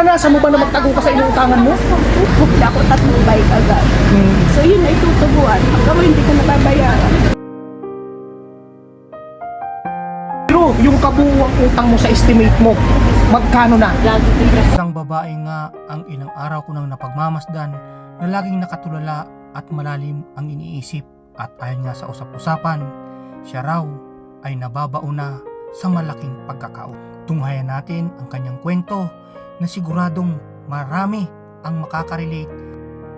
Naranasan mo ba na magtago ka sa inuutangan mo? Bukla ako 3 bike agad. So yun ay tutubuan. Hanggang hindi ka nababayaran. Pero yung kabuuang utang mo sa estimate mo, magkano na? Lagi tingnan. Isang babae nga ang ilang araw ko nang napagmamasdan na laging nakatulala at malalim ang iniisip at ayon nga sa usap-usapan, siya raw ay nababauna sa malaking pagkakao. Tunghayan natin ang kanyang kwento na siguradong marami ang makakarelate.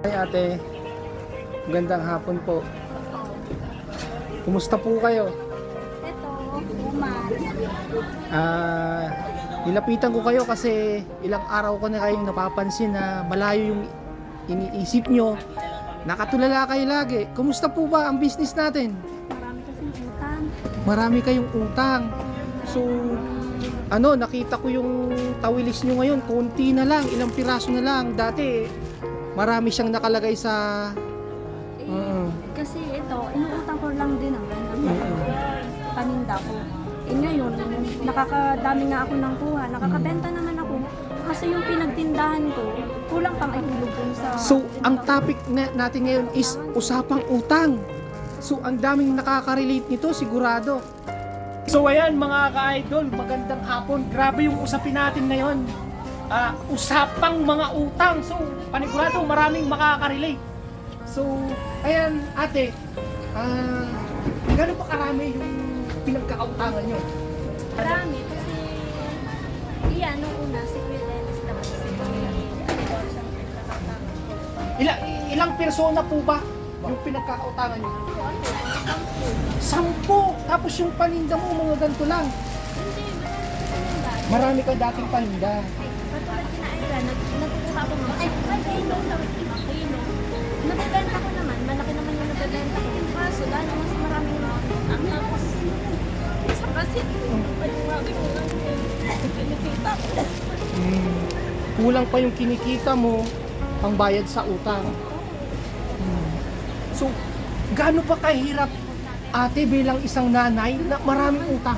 Hi ate, magandang hapon po. Kumusta po kayo? Ito, uman. Nilapitan ko kayo kasi ilang araw ko na kayong napapansin na malayo yung iniisip nyo. Nakatulala kayo lagi. Kumusta po ba ang business natin? Marami kasing utang. Marami kayong utang. So, nakita ko yung tawilis nyo ngayon, konti na lang, ilang piraso na lang. Dati, marami siyang nakalagay sa... Kasi ito, inuutang ko lang din naman ng paninda ko. Ngayon, nakakadami nga ako ng kuha, nakakabenta naman ako. Kasi yung pinagtindahan ko, kulang pang ihulog dun sa... So, ang topic natin ngayon is usapang utang. So, ang daming nakaka-relate nito, sigurado. So, ayan mga ka-idol, magandang hapon. Grabe yung usapin natin ngayon. Usapang mga utang. So, panigurado, maraming makaka-relate. So, ayan ate, gano'n pa karami yung pinagkakautangan nyo? Marami kasi, iyan, nung una, si Kuya Dennis naman, si Kuya Ilang persona po ba yung pinagkakautangan nyo? 10. Tapos yung paninda mo, mga ganito lang. Marami ka dating paninda. Katulad kina Ira, nagkukuha ako ng 5 kilo, 5 kilo. Nabibenta ko naman, malaki naman yung nabibenta ko. Kaso dahil mas maraming ang tapos sa kasi paliwagi ko lang kinikita ko. Kulang pa yung kinikita mo pang bayad sa utang. So, gaano pa kahirap ate bilang isang nanay na maraming utang?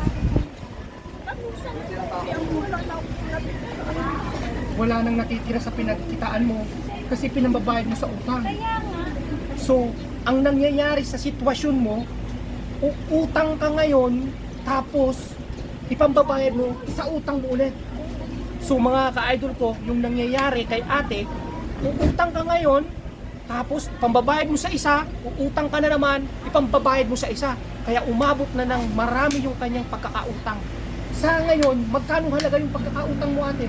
Wala nang nakikira sa pinagkitaan mo kasi pinambabayad mo sa utang. So, ang nangyayari sa sitwasyon mo, utang ka ngayon, tapos ipambabayad mo sa utang mo ulit. So mga ka-idol ko, yung nangyayari kay ate, utang ka ngayon, tapos pambabayad mo sa isa, utang ka na naman, ipambabayad mo sa isa. Kaya umabot na ng marami yung kanyang pagkakautang. Sa ngayon, magkano halaga yung pagkakautang mo ate?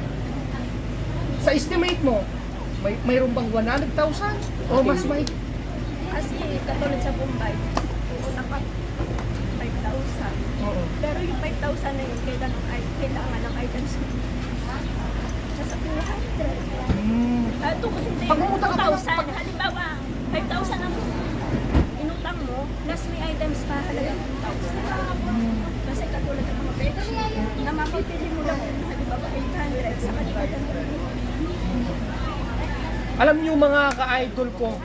Sa estimate mo, mayroon bang 100,000? O mas may? Kasi katulad sa Bombay, utang ka 5,000. Oo. Pero yung 5,000 na yun, kailangan ng items mo. Nasa 200. Ito kasi hindi Pag umutang ka 2,000. Halimbawa, 5,000 ang inutang mo, plus may items pa halaga 2,000. Kasi katulad ng mga bedsheet, na mapipili mo lang yung halimbawa 800 sa kalimutan. Alam niyo mga ka-idol ko,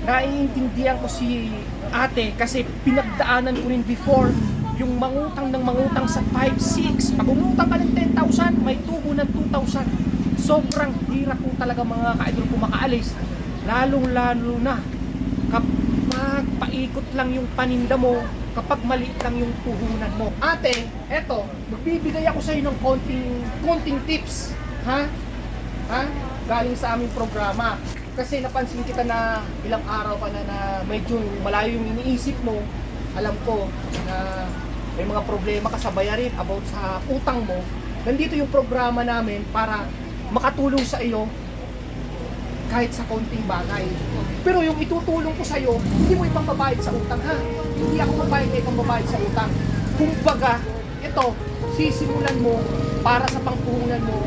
naiintindihan ko si ate kasi pinagdaanan ko rin before yung mangutang sa 5-6. Pag umutang ka ng 10,000, may tubo ng 2,000. Sobrang hirap po talaga mga ka-idol ko makaalis. Lalong-lalo na kapag paikot lang yung paninda mo, kapag maliit lang yung puhunan mo. Ate, eto, magbibigay ako sa iyo ng konting tips. Ha? Galing sa aming programa. Kasi napansin kita na ilang araw ka na medyo malayo yung iniisip mo. Alam ko na may mga problema ka sa bayarin about sa utang mo. Nandito yung programa namin para makatulong sa iyo kahit sa konting bagay. Pero yung itutulong ko sa iyo, hindi mo ipambabayad sa utang ha. Hindi ako mabayad na ipambabayad sa utang. Kumbaga, ito, sisimulan mo para sa pangpuhunan mo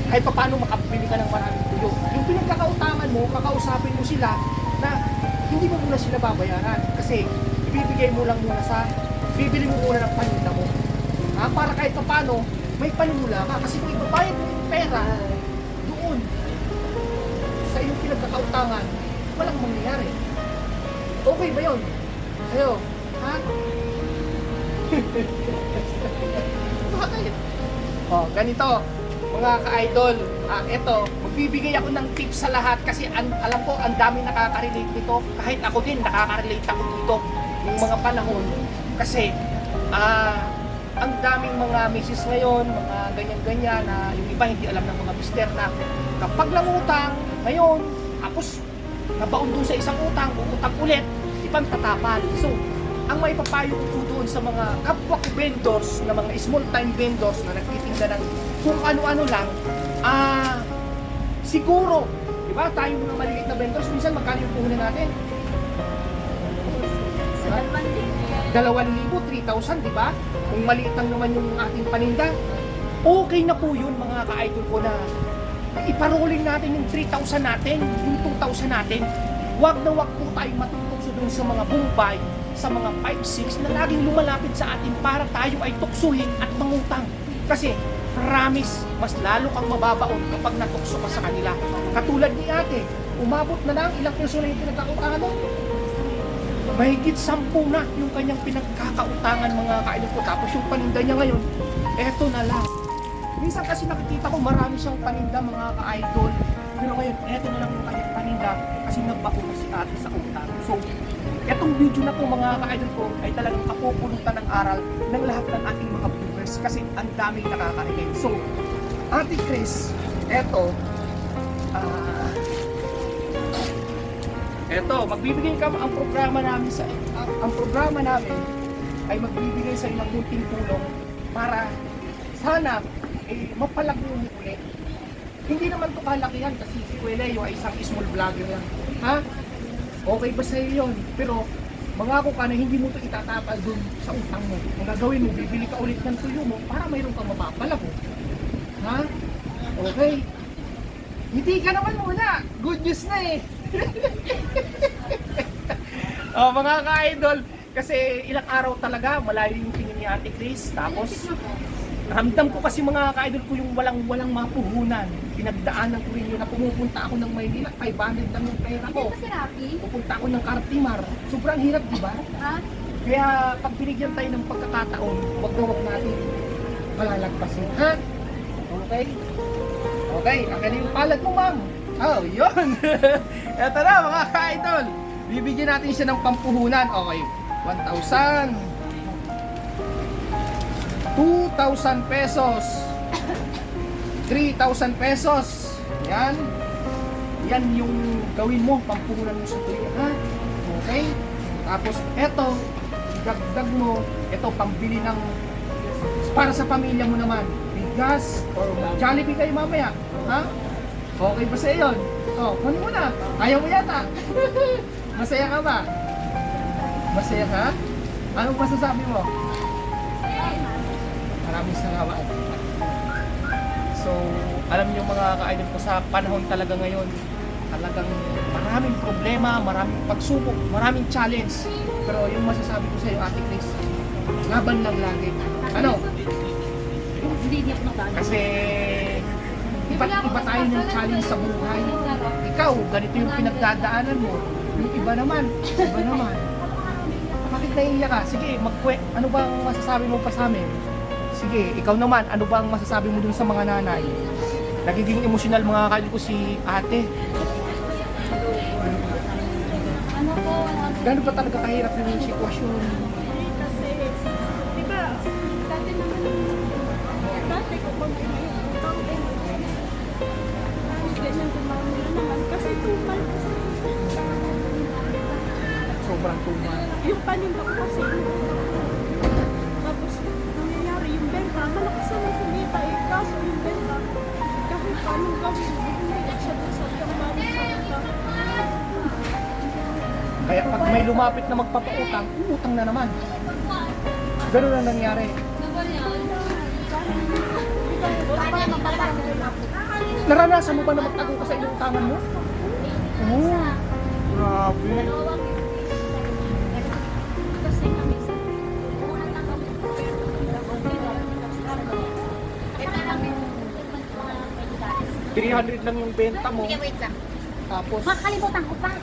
kahit paano makabili ka ng maraming tuyo. Yung pinagkakautangan mo, kakausapin mo sila na hindi mo muna sila babayaran kasi ibibigay mo lang muna bibili mo muna ng paninda mo. Para kahit paano, may panimula ka. Kasi kung ipabayad mo yung pera doon sa iyong pinagkakautangan, walang mangyayari. Okay ba yun? Sa'yo? Ha? Bakit? Ganito. mga ka-idol, eto, magbibigay ako ng tips sa lahat kasi alam ko ang dami nakaka-relate nito. Kahit ako din, nakaka-relate ako dito yung mga panahon. Kasi, ang daming mga misis ngayon, mga ganyan-ganyan na yung iba hindi alam ng mga mister na kapag nangutang, ngayon, tapos nabaon doon sa isang utang, uutang ulit, ibang tatapal. So, ang may papayo ko doon sa mga kapwa ko vendors, na mga small time vendors na nagtitinda ng kung ano-ano lang, siguro, di ba, tayong mga maliliit na vendors, minsan magkano yung puhunan natin? Sa 2,000. 2,000, 3,000, di ba? Kung maliit lang naman yung ating paninda, okay na po yun mga ka-idol ko na iparoling natin yung 3,000 natin, yung 2,000 natin. Wag na wag po tayong matutokso dun sa mga bumbay, sa mga 5-6 na laging lumalapit sa atin para tayo ay tuksuhin at mangutang. Kasi, promise, mas lalo kang mababaon kapag natukso ka sa kanila. Katulad ni ate, umabot na lang ilang piso na yung pinagkakautangan mo. Mahigit 10 na yung kanyang pinagkakautangan mga kaidol ko. Tapos yung paninda niya ngayon, eto na lang. Minsan kasi nakikita ko marami siyang paninda mga ka-idol. Pero ngayon, eto na lang yung kanyang paninda kasi nagbako na si ate sa utang. So, etong video na to mga ka-idol ko ay talagang kapupulutan ng aral ng lahat ng ating mga viewers kasi ang daming nakaka-relate. So, Ate Chris, eto, magbibigay ka ang programa namin ay magbibigay sa ng kunting tulong para sana mapalago mo ulit. Hindi naman to kalakihan kasi si Kueleo ay isang small vlogger lang. Ha? Okay ba sa'yo yun? Pero mangako ka na hindi mo to itatapal dun sa utang mo. Ang gagawin mo, bibili ka ulit ng tuyo mo para mayroon kang mapapalago. Ha? Okay? Hindi ka naman muna. Good news na eh. Mga ka-idol, kasi ilang araw talaga malayo yung tingin ni Ate Chris. Tapos ramdam ko kasi mga ka-idol ko yung walang mapuhunan. Pinagdaanan ko rin yun na pumupunta ako ng Maynila, 500 lang yung pera ko. Hindi ba si Rafi? Pupunta ako ng Cartimar. Sobrang hirap, di ba? Ha? Kaya pag binigyan tayo ng pagkakataon, wag na wag natin malalagpasin. Ha? Okay? Okay, akin yung palad mo, ma'am. Oh, yun. Eto na mga ka-idol. Bibigyan natin siya ng pampuhunan. Okay, 1,000. 2,000 pesos. 3,000 pesos. Yan. Yan yung gawin mo, pampuhunan mo sa tuyo. Ha? Okay? Tapos, eto, dagdag mo, eto, pambili ng, para sa pamilya mo naman, bigas, or Jollibee kayo mamaya. Ha? Okay ba sa'yo yun? Oh, kunin mo na. Ayaw mo yata. Masaya ka ba? Masaya ka? Anong masasabi mo? Maraming salamat. So, alam niyo mga ka-idol ko, sa panahon talaga ngayon, talagang maraming problema, maraming pagsubok, maraming challenge. Pero yung masasabi ko sa iyo, Ate Chris, laban lang lagi. Ano? Hindi niya ako nakadaan. Kasi iba't iba tayo ng challenge sa buhay. Ikaw, ganito yung pinagdadaanan mo. Yung iba naman. Bakit naiiyak ka? Sige, ano bang masasabi mo pa sa amin? Sige, ikaw naman, ano bang masasabi mo dun sa mga nanay? Nagiging emosyonal mga kaidol ko si ate. Ano po? Gano'n ba talaga kahirap yung sitwasyon? Kasi, di ba, dati naman, dati ko pag may utang, tapos ganyan dumami na naman. Kasi tumal kasi. Sobrang tumal. Yung paninda ko kasi, tapos nangyayari yung benta, malakas naman kumita eh. Kaso yung benta, kahit paano gawin, hindi siya doon sa tamang sa Kaya pag may lumapit na magpapautang, utang na naman. Gano'n na nangyari. Naranasan mo ba na magtago ka sa inuutangan mo? Oo. Grabe. Kasi kami sa una na kami pero ito kami 300 lang yung benta mo. wait lang. Tapos, Makakalimutan ko pa.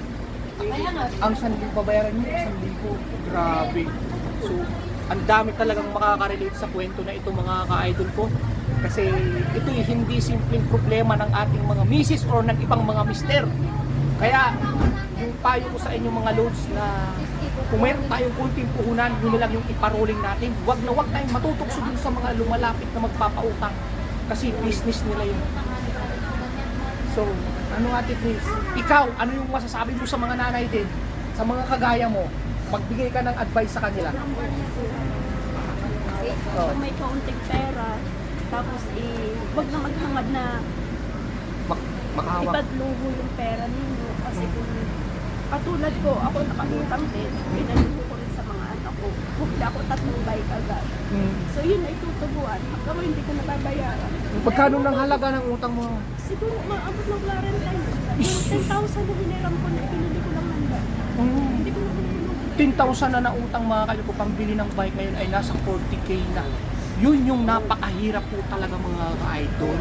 ang 1,000 babayaran mo, 1,000. Grabe. So, ang dami talagang makaka-relate sa kwento na ito mga ka-idol ko. Kasi ito'y hindi simpleng problema ng ating mga misis or ng ibang mga mister. Kaya yung payo ko sa inyo mga loads na kung mayroon tayong kunting puhunan, yun na lang yung iparoling natin. Huwag na huwag tayong matutokso dun sa mga lumalapit na magpapautang. Kasi business nila yun. So, ano Ate Chris? Ikaw, ano yung masasabi mo sa mga nanay din? Sa mga kagaya mo? Magbigay ka ng advice sa kanila. Kung may kaunting pera, tapos wag na maghangad na Makahawak. ipadluho yung pera ninyo. Kasi kung katulad ko, ako nakatutang din, pinaluho ko rin sa mga anak ko. Bukla ako 3 bike agad. So yun ay tutubuan. Hanggang ngayon, hindi ko nababayaran. Magkano ng halaga ng utang mo? Siguro maabot ng Valentine. Yung 10,000 na hiniram ko na, pinili ko lang handa. Hindi ko na pinili. 10,000 na nautang mga kayo ko pambili ng bike ngayon ay nasa 40k na. Yun yung napakahirap po talaga mga ka-idol.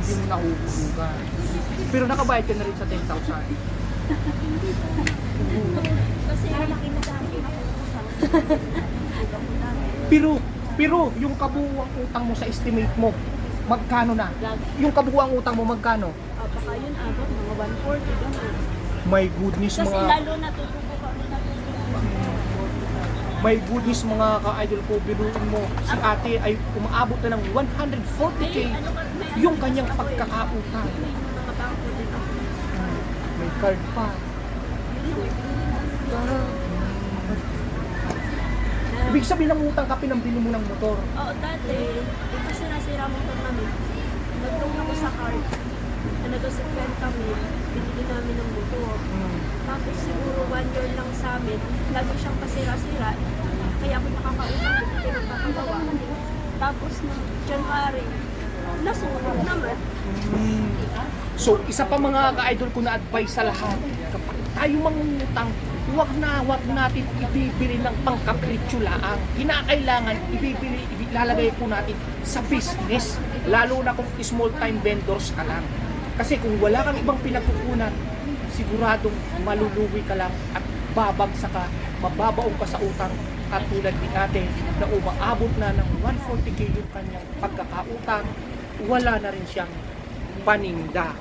Yung nahuhulugan. Pero nakabayad ka na rin sa 10,000. Kasi malaki na dami ako utang. Pero yung kabuuang utang mo sa estimate mo, magkano na? Yung kabuuang utang mo magkano? Baka yun abot mga 140 gano'n. My goodness Kasi mga lalo natutubo kami my goodness mga ka-idol ko, biruin mo si ate ay umaabot na ng 140k yung kanyang pagkakautang. May mga bangko din ako. May card pa. Ibig sabihin ng utang ka, pinambili mo ng motor. Oo, dati, kasi nasira mo ito namin. Nagtong ako sa card. Nag-second kami, binili namin ng motor. Tapos siguro 1 year lang sa amin, lagi siyang pasira-sira. Kaya ako nakakautang, hindi ko nagpapagawa. Tapos nung January, nasunog naman. So, isa pa mga ka-idol ko na advice sa lahat, kapag tayo mangungutang, huwag natin ibibili ng pangkapritsyo laang. Kinakailangan ilalagay po natin sa business, lalo na kung small time vendors ka lang. Kasi kung wala kang ibang pinagkukunan, siguradong maluluwi ka lang at babagsak ka, mababaong ka sa utang, katulad ni ate na umaabot na ng 140k yung kanyang pagkakautang, wala na rin siyang paninda.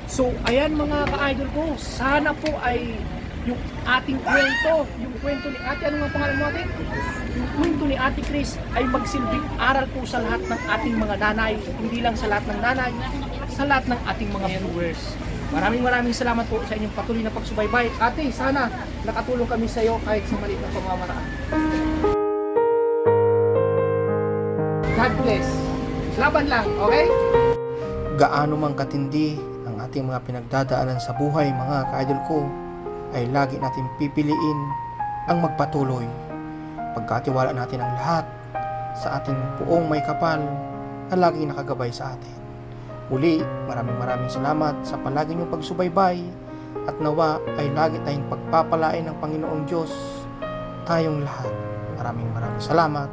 So, ayan mga ka-idol ko, sana po ay yung ating kwento, yung kwento ni ate, ano nga pangalan mo ate? Yung kwento ni ate Chris ay magsilbing aral po sa lahat ng ating mga nanay, hindi lang sa lahat ng nanay, sa lahat ng ating mga viewers. Maraming salamat po sa inyong patuloy na pagsubaybay. Ate, sana nakatulong kami sa iyo kahit sa maliit na pamamaraan. God bless. Laban lang, okay? Gaano mang katindi ang ating mga pinagdadaanan sa buhay mga ka-idol ko, ay lagi natin pipiliin ang magpatuloy. Pagkatiwala natin ang lahat sa ating puong may kapal na laging nakagabay sa atin. Muli, maraming salamat sa palagi niyong pagsubaybay at nawa ay lagi tayong pagpapalain ng Panginoong Diyos tayong lahat. Maraming salamat.